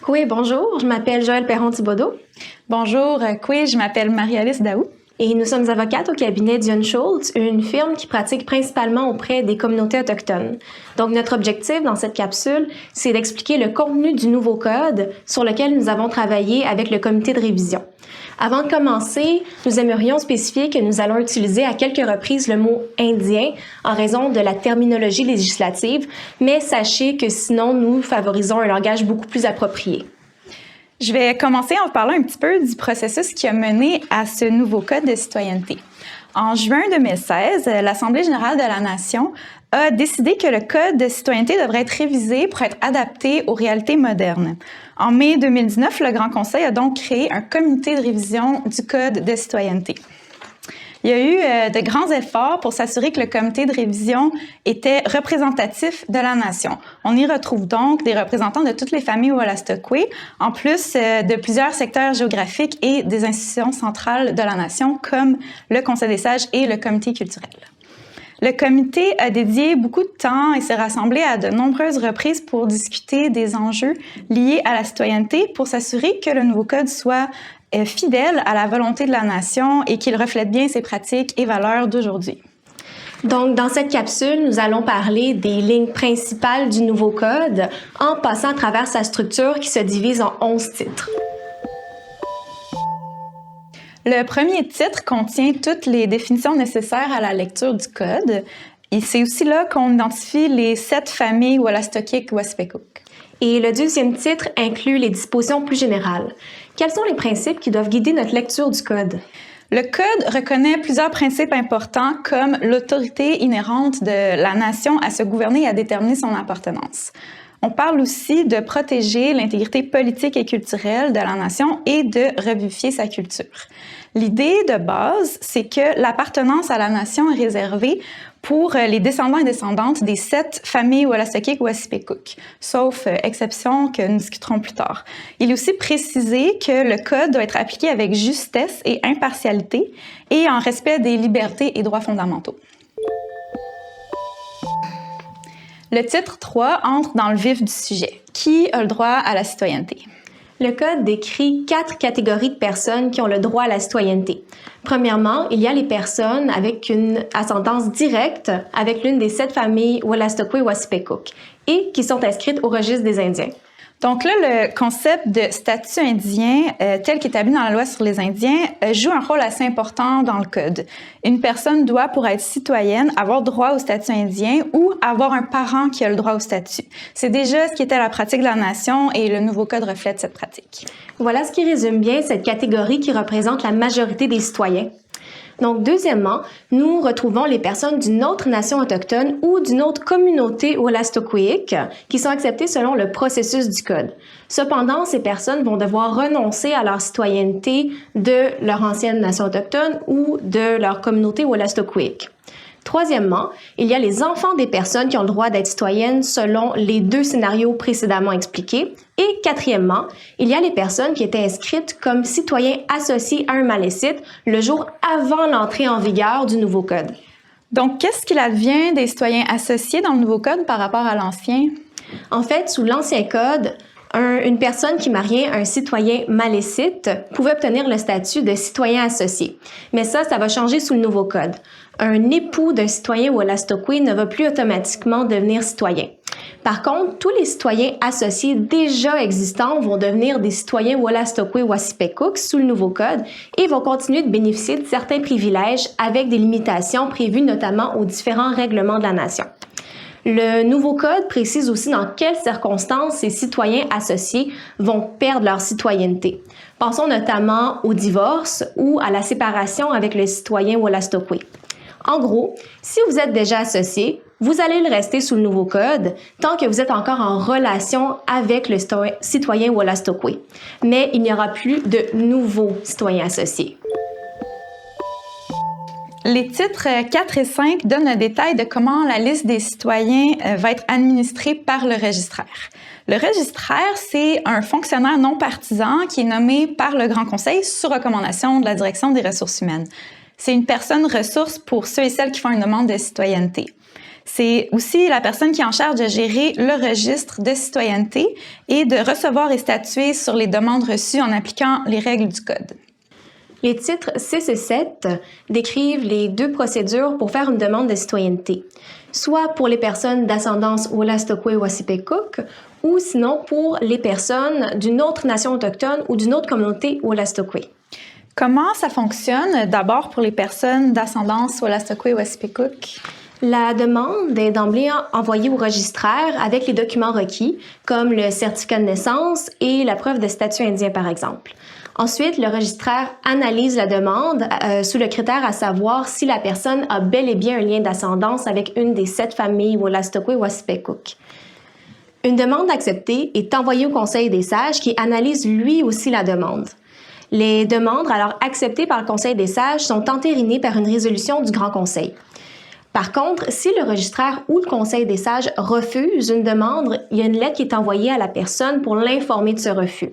Oui, bonjour, je m'appelle Joëlle Perron-Thibodeau. Bonjour, oui, je m'appelle Marie-Alice Daou. Et nous sommes avocates au cabinet Dion Schultz, une firme qui pratique principalement auprès des communautés autochtones. Donc, notre objectif dans cette capsule, c'est d'expliquer le contenu du nouveau code sur lequel nous avons travaillé avec le comité de révision. Avant de commencer, nous aimerions spécifier que nous allons utiliser à quelques reprises le mot « indien » en raison de la terminologie législative, mais sachez que sinon, nous favorisons un langage beaucoup plus approprié. Je vais commencer en vous parlant un petit peu du processus qui a mené à ce nouveau Code de citoyenneté. En juin 2016, l'Assemblée générale de la Nation a décidé que le Code de citoyenneté devrait être révisé pour être adapté aux réalités modernes. En mai 2019, le Grand Conseil a donc créé un comité de révision du Code de citoyenneté. Il y a eu de grands efforts pour s'assurer que le comité de révision était représentatif de la nation. On y retrouve donc des représentants de toutes les familles Wolastoqey, en plus de plusieurs secteurs géographiques et des institutions centrales de la nation, comme le Conseil des sages et le comité culturel. Le comité a dédié beaucoup de temps et s'est rassemblé à de nombreuses reprises pour discuter des enjeux liés à la citoyenneté pour s'assurer que le nouveau code soit fidèle à la volonté de la nation et qu'il reflète bien ses pratiques et valeurs d'aujourd'hui. Donc, dans cette capsule, nous allons parler des lignes principales du nouveau code en passant à travers sa structure qui se divise en 11 titres. Le premier titre contient toutes les définitions nécessaires à la lecture du code. Et c'est aussi là qu'on identifie les 7 familles Wolastoqey-Quaspécook. Et le deuxième titre inclut les dispositions plus générales. Quels sont les principes qui doivent guider notre lecture du code? Le code reconnaît plusieurs principes importants comme l'autorité inhérente de la nation à se gouverner et à déterminer son appartenance. On parle aussi de protéger l'intégrité politique et culturelle de la nation et de revivifier sa culture. L'idée de base, c'est que l'appartenance à la nation est réservée pour les descendants et descendantes des 7 familles Wolastoqey-Quaspécook, sauf exception que nous discuterons plus tard. Il est aussi précisé que le code doit être appliqué avec justesse et impartialité et en respect des libertés et droits fondamentaux. Le titre 3 entre dans le vif du sujet. Qui a le droit à la citoyenneté? Le Code décrit 4 catégories de personnes qui ont le droit à la citoyenneté. Premièrement, il y a les personnes avec une ascendance directe avec l'une des 7 familles Wolastoqey-Waspécook et qui sont inscrites au registre des Indiens. Donc là, le concept de statut indien, tel qu'établi dans la loi sur les Indiens, joue un rôle assez important dans le Code. Une personne doit, pour être citoyenne, avoir droit au statut indien ou avoir un parent qui a le droit au statut. C'est déjà ce qui était la pratique de la nation et le nouveau Code reflète cette pratique. Voilà ce qui résume bien cette catégorie qui représente la majorité des citoyens. Donc, deuxièmement, nous retrouvons les personnes d'une autre nation autochtone ou d'une autre communauté wolastoqeyik qui sont acceptées selon le processus du Code. Cependant, ces personnes vont devoir renoncer à leur citoyenneté de leur ancienne nation autochtone ou de leur communauté wolastoqeyik. Troisièmement, il y a les enfants des personnes qui ont le droit d'être citoyennes selon les 2 scénarios précédemment expliqués. Et quatrièmement, il y a les personnes qui étaient inscrites comme citoyens associés à un malécite le jour avant l'entrée en vigueur du nouveau code. Donc, qu'est-ce qu'il advient des citoyens associés dans le nouveau code par rapport à l'ancien? En fait, sous l'ancien code, une personne qui mariait un citoyen malécite pouvait obtenir le statut de citoyen associé. Mais ça va changer sous le nouveau code. Un époux d'un citoyen Wolastoqey ne va plus automatiquement devenir citoyen. Par contre, tous les citoyens associés déjà existants vont devenir des citoyens Wolastoqey-Waspécook sous le nouveau code et vont continuer de bénéficier de certains privilèges avec des limitations prévues notamment aux différents règlements de la nation. Le nouveau code précise aussi dans quelles circonstances ces citoyens associés vont perdre leur citoyenneté. Pensons notamment au divorce ou à la séparation avec le citoyen Wolastoqey. En gros, si vous êtes déjà associé, vous allez le rester sous le nouveau code tant que vous êtes encore en relation avec le citoyen Wolastoqey. Mais il n'y aura plus de nouveaux citoyens associés. Les titres 4 et 5 donnent un détail de comment la liste des citoyens va être administrée par le registraire. Le registraire, c'est un fonctionnaire non partisan qui est nommé par le Grand Conseil sur recommandation de la Direction des ressources humaines. C'est une personne ressource pour ceux et celles qui font une demande de citoyenneté. C'est aussi la personne qui est en charge de gérer le registre de citoyenneté et de recevoir et statuer sur les demandes reçues en appliquant les règles du Code. Les titres 6 et 7 décrivent les deux procédures pour faire une demande de citoyenneté, soit pour les personnes d'ascendance Wolastoqey-Wassipekuk ou sinon pour les personnes d'une autre nation autochtone ou d'une autre communauté Wolastoqey. Comment ça fonctionne d'abord pour les personnes d'ascendance Wolastoqey-Wassipekuk? La demande est d'emblée envoyée au registraire avec les documents requis, comme le certificat de naissance et la preuve de statut indien, par exemple. Ensuite, le registraire analyse la demande sous le critère à savoir si la personne a bel et bien un lien d'ascendance avec une des 7 familles Wolastoqey-Wassipekuk. Une demande acceptée est envoyée au Conseil des sages qui analyse lui aussi la demande. Les demandes alors acceptées par le Conseil des sages sont entérinées par une résolution du Grand Conseil. Par contre, si le registraire ou le Conseil des sages refuse une demande, il y a une lettre qui est envoyée à la personne pour l'informer de ce refus.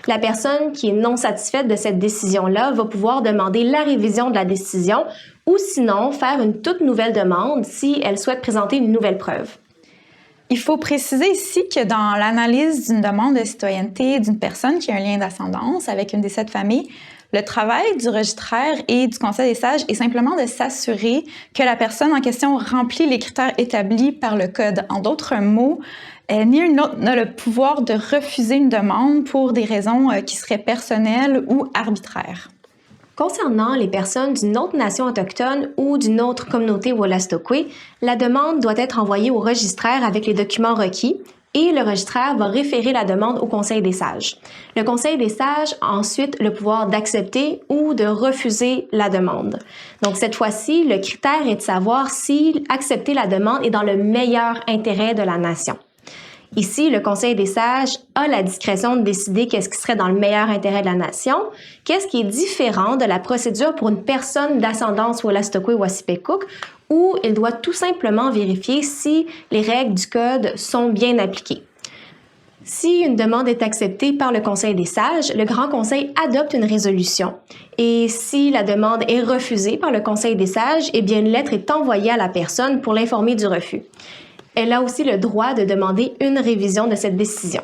La personne qui est non satisfaite de cette décision-là va pouvoir demander la révision de la décision ou sinon faire une toute nouvelle demande si elle souhaite présenter une nouvelle preuve. Il faut préciser ici que dans l'analyse d'une demande de citoyenneté d'une personne qui a un lien d'ascendance avec une des 7 familles, le travail du registraire et du Conseil des sages est simplement de s'assurer que la personne en question remplit les critères établis par le Code. En d'autres mots, ni l'un ni l'autre n'a le pouvoir de refuser une demande pour des raisons qui seraient personnelles ou arbitraires. Concernant les personnes d'une autre nation autochtone ou d'une autre communauté Wolastoqey, la demande doit être envoyée au registraire avec les documents requis et le registraire va référer la demande au Conseil des sages. Le Conseil des sages a ensuite le pouvoir d'accepter ou de refuser la demande. Donc cette fois-ci, le critère est de savoir si accepter la demande est dans le meilleur intérêt de la nation. Ici, le Conseil des sages a la discrétion de décider qu'est-ce qui serait dans le meilleur intérêt de la nation, qu'est-ce qui est différent de la procédure pour une personne d'ascendance Wolastoqey-Wassipekuk, où il doit tout simplement vérifier si les règles du Code sont bien appliquées. Si une demande est acceptée par le Conseil des sages, le Grand Conseil adopte une résolution. Et si la demande est refusée par le Conseil des sages, eh bien une lettre est envoyée à la personne pour l'informer du refus. Elle a aussi le droit de demander une révision de cette décision.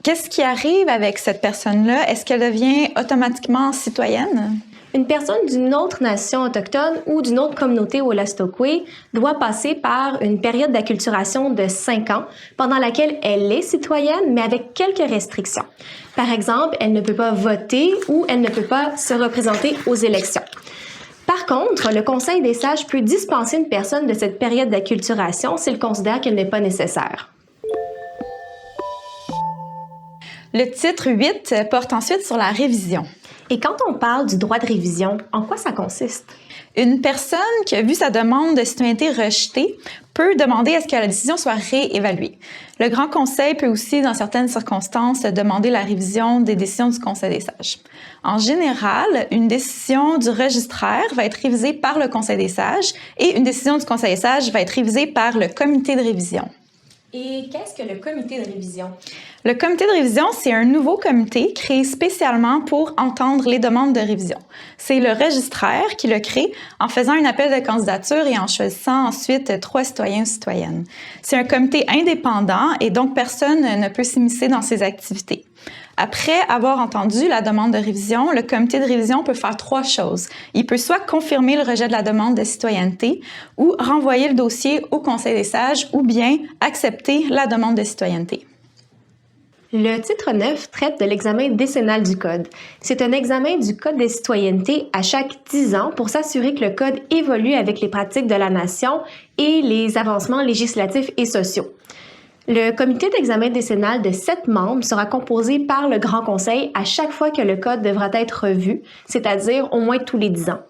Qu'est-ce qui arrive avec cette personne-là? Est-ce qu'elle devient automatiquement citoyenne? Une personne d'une autre nation autochtone ou d'une autre communauté Wolastoqey doit passer par une période d'acculturation de 5 ans, pendant laquelle elle est citoyenne, mais avec quelques restrictions. Par exemple, elle ne peut pas voter ou elle ne peut pas se représenter aux élections. Par contre, le Conseil des sages peut dispenser une personne de cette période d'acculturation s'il considère qu'elle n'est pas nécessaire. Le titre 8 porte ensuite sur la révision. Et quand on parle du droit de révision, en quoi ça consiste? Une personne qui a vu sa demande de citoyenneté rejetée peut demander à ce que la décision soit réévaluée. Le Grand Conseil peut aussi, dans certaines circonstances, demander la révision des décisions du Conseil des sages. En général, une décision du registraire va être révisée par le Conseil des sages et une décision du Conseil des sages va être révisée par le comité de révision. Et qu'est-ce que le comité de révision? Le comité de révision, c'est un nouveau comité créé spécialement pour entendre les demandes de révision. C'est le registraire qui le crée en faisant un appel de candidature et en choisissant ensuite 3 citoyens ou citoyennes. C'est un comité indépendant et donc personne ne peut s'immiscer dans ses activités. Après avoir entendu la demande de révision, le comité de révision peut faire 3 choses. Il peut soit confirmer le rejet de la demande de citoyenneté ou renvoyer le dossier au Conseil des sages ou bien accepter la demande de citoyenneté. Le titre 9 traite de l'examen décennal du Code. C'est un examen du Code des citoyennetés à chaque 10 ans pour s'assurer que le Code évolue avec les pratiques de la nation et les avancements législatifs et sociaux. Le comité d'examen décennal de 7 membres sera composé par le Grand Conseil à chaque fois que le Code devra être revu, c'est-à-dire au moins tous les 10 ans.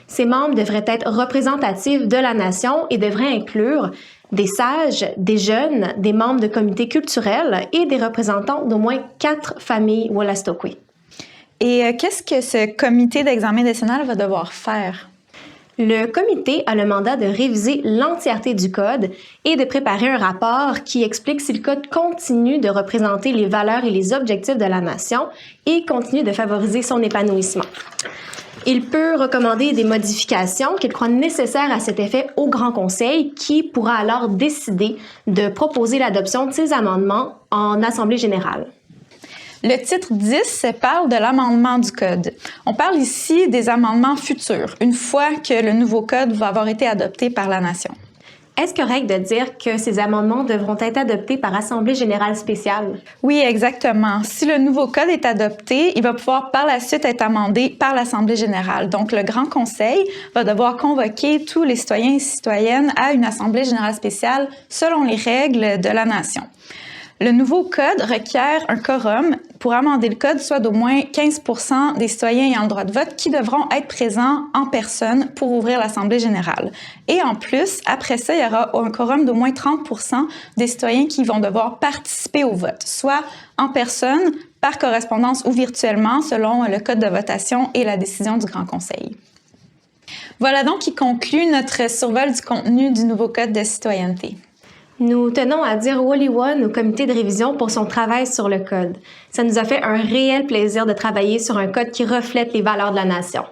Ces membres devraient être représentatifs de la nation et devraient inclure des sages, des jeunes, des membres de comités culturels et des représentants d'au moins 4 familles Wolastoqey. Et qu'est-ce que ce comité d'examen décennal va devoir faire? Le comité a le mandat de réviser l'entièreté du Code et de préparer un rapport qui explique si le Code continue de représenter les valeurs et les objectifs de la nation et continue de favoriser son épanouissement. Il peut recommander des modifications qu'il croit nécessaires à cet effet au Grand Conseil qui pourra alors décider de proposer l'adoption de ces amendements en Assemblée générale. Le titre 10 parle de l'amendement du Code. On parle ici des amendements futurs, une fois que le nouveau Code va avoir été adopté par la Nation. Est-ce correct de dire que ces amendements devront être adoptés par Assemblée générale spéciale? Oui, exactement. Si le nouveau Code est adopté, il va pouvoir par la suite être amendé par l'Assemblée générale. Donc, le Grand Conseil va devoir convoquer tous les citoyens et citoyennes à une Assemblée générale spéciale selon les règles de la Nation. Le nouveau Code requiert un quorum pour amender le Code, soit d'au moins 15 % des citoyens ayant le droit de vote qui devront être présents en personne pour ouvrir l'Assemblée générale. Et en plus, après ça, il y aura un quorum d'au moins 30 % des citoyens qui vont devoir participer au vote, soit en personne, par correspondance ou virtuellement, selon le Code de votation et la décision du Grand Conseil. Voilà donc qui conclut notre survol du contenu du nouveau Code de citoyenneté. Nous tenons à dire Wally One au comité de révision pour son travail sur le code. Ça nous a fait un réel plaisir de travailler sur un code qui reflète les valeurs de la nation.